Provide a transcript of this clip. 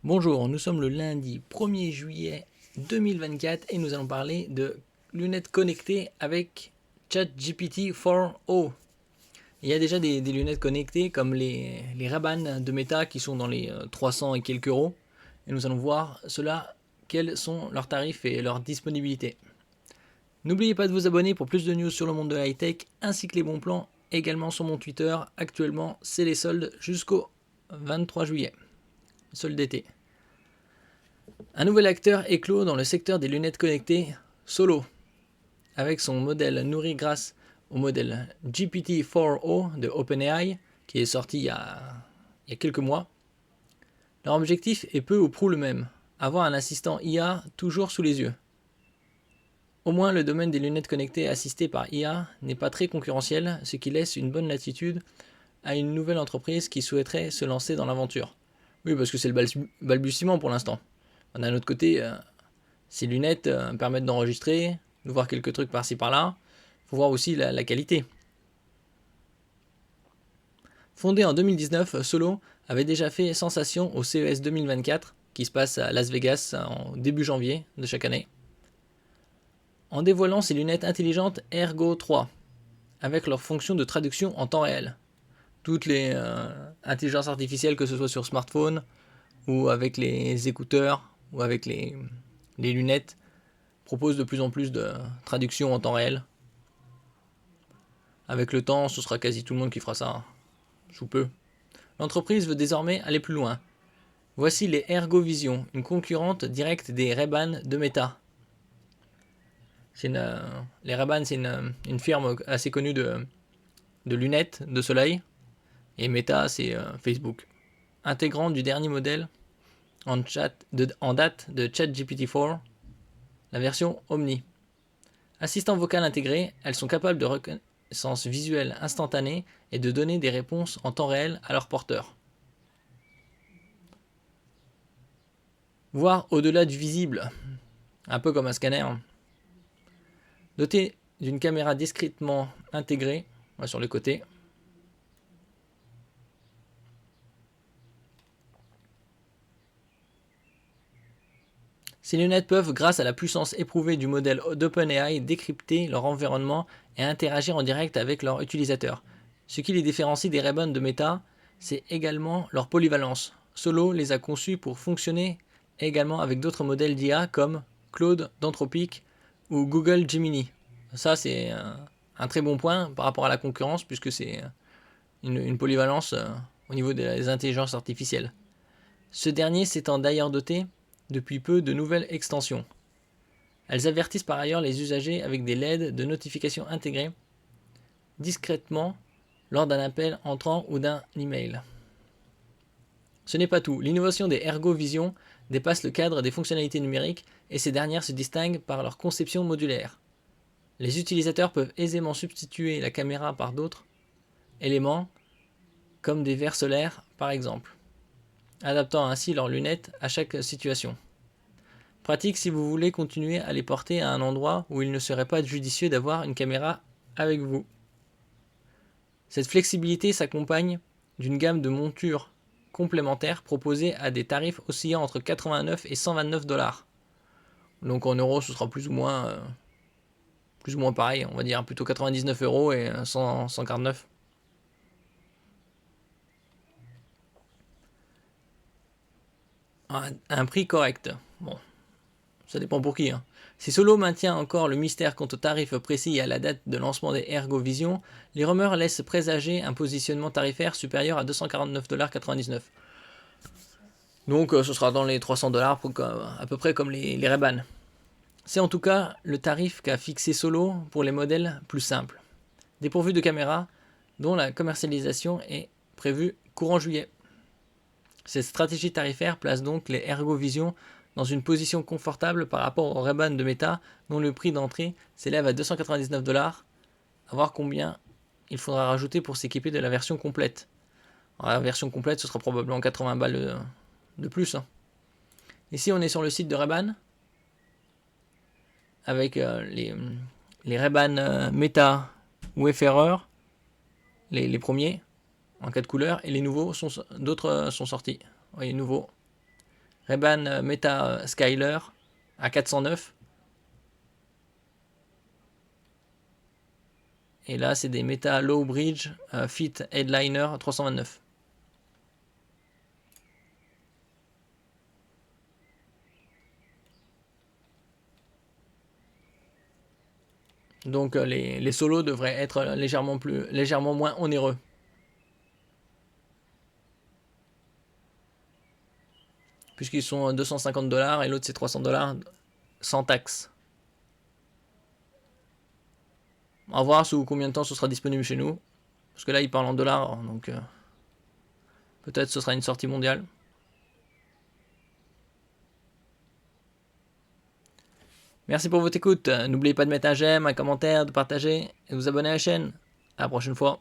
Bonjour, nous sommes le lundi 1er juillet 2024 et nous allons parler de lunettes connectées avec ChatGPT 4o. Il y a déjà des lunettes connectées comme les Ray-Ban de Meta qui sont dans les 300 et quelques euros. Et nous allons voir cela, quels sont leurs tarifs et leur disponibilité. N'oubliez pas de vous abonner pour plus de news sur le monde de la high-tech ainsi que les bons plans également sur mon Twitter. Actuellement, c'est les soldes jusqu'au 23 juillet. Soldes d'été. Un nouvel acteur éclot dans le secteur des lunettes connectées, Solo, avec son modèle nourri grâce au modèle GPT-4o de OpenAI, qui est sorti il y a quelques mois. Leur objectif est peu ou prou le même, avoir un assistant IA toujours sous les yeux. Au moins, le domaine des lunettes connectées assistées par IA n'est pas très concurrentiel, ce qui laisse une bonne latitude à une nouvelle entreprise qui souhaiterait se lancer dans l'aventure. Oui, parce que c'est le balbutiement pour l'instant. D'un autre côté, ces lunettes permettent d'enregistrer, de voir quelques trucs par-ci par-là. Il faut voir aussi la qualité. Fondé en 2019, Solo avait déjà fait sensation au CES 2024, qui se passe à Las Vegas en début janvier de chaque année, en dévoilant ses lunettes intelligentes Ergo 3, avec leur fonction de traduction en temps réel. Toutes les intelligences artificielles, que ce soit sur smartphone, ou avec les écouteurs, ou avec les lunettes, proposent de plus en plus de traduction en temps réel. Avec le temps, ce sera quasi tout le monde qui fera ça, sous peu. L'entreprise veut désormais aller plus loin. Voici les Ergo Vision, une concurrente directe des Ray-Ban de Meta. Les Ray-Ban, c'est une firme assez connue de lunettes de soleil. Et Meta, c'est Facebook. Intégrante du dernier modèle en date de ChatGPT-4, la version Omni. Assistant vocal intégré, elles sont capables de reconnaissance visuelle instantanée et de donner des réponses en temps réel à leurs porteurs. Voir au-delà du visible, un peu comme un scanner. Doté d'une caméra discrètement intégrée sur le côté. Ces lunettes peuvent, grâce à la puissance éprouvée du modèle d'OpenAI, décrypter leur environnement et interagir en direct avec leurs utilisateurs. Ce qui les différencie des Ray-Ban de Meta, c'est également leur polyvalence. Solo les a conçus pour fonctionner également avec d'autres modèles d'IA comme Claude d'Anthropic ou Google Gemini. Ça, c'est un très bon point par rapport à la concurrence, puisque c'est une polyvalence au niveau des intelligences artificielles. Ce dernier s'étant d'ailleurs doté depuis peu de nouvelles extensions. Elles avertissent par ailleurs les usagers avec des LED de notification intégrés discrètement lors d'un appel entrant ou d'un email. Ce n'est pas tout, l'innovation des Ergo Vision dépasse le cadre des fonctionnalités numériques et ces dernières se distinguent par leur conception modulaire. Les utilisateurs peuvent aisément substituer la caméra par d'autres éléments, comme des verres solaires par exemple, adaptant ainsi leurs lunettes à chaque situation. Pratique si vous voulez continuer à les porter à un endroit où il ne serait pas judicieux d'avoir une caméra avec vous. Cette flexibilité s'accompagne d'une gamme de montures complémentaires proposées à des tarifs oscillant entre 89 et 129 $. Donc en euros, ce sera plus ou moins pareil, on va dire plutôt 99 € et 149. Un prix correct. Bon, ça dépend pour qui. Si Solo maintient encore le mystère quant au tarif précis et à la date de lancement des Ergo Vision, les rumeurs laissent présager un positionnement tarifaire supérieur à 249,99 $. Donc ce sera dans les 300 $, à peu près comme les Ray-Ban. C'est en tout cas le tarif qu'a fixé Solo pour les modèles plus simples, dépourvus de caméra, dont la commercialisation est prévue courant juillet. Cette stratégie tarifaire place donc les Ergo Vision dans une position confortable par rapport aux Ray-Ban de Meta, dont le prix d'entrée s'élève à 299 $. À voir combien il faudra rajouter pour s'équiper de la version complète. Alors, la version complète, ce sera probablement 80 balles de plus. Ici, on est sur le site de Ray-Ban, avec les Ray-Ban Meta ou Wayfarer, les premiers, en 4 couleurs, et les nouveaux, d'autres sont sortis. Oui, nouveaux. Ray-Ban Meta Skyler à 409. Et là, c'est des Meta Low Bridge Fit Headliner 329. Donc les solos devraient être légèrement moins onéreux. Puisqu'ils sont 250$ et l'autre c'est 300$ sans taxe. On va voir sous combien de temps ce sera disponible chez nous. Parce que là ils parlent en dollars, donc peut-être ce sera une sortie mondiale. Merci pour votre écoute. N'oubliez pas de mettre un j'aime, un commentaire, de partager et de vous abonner à la chaîne. À la prochaine fois.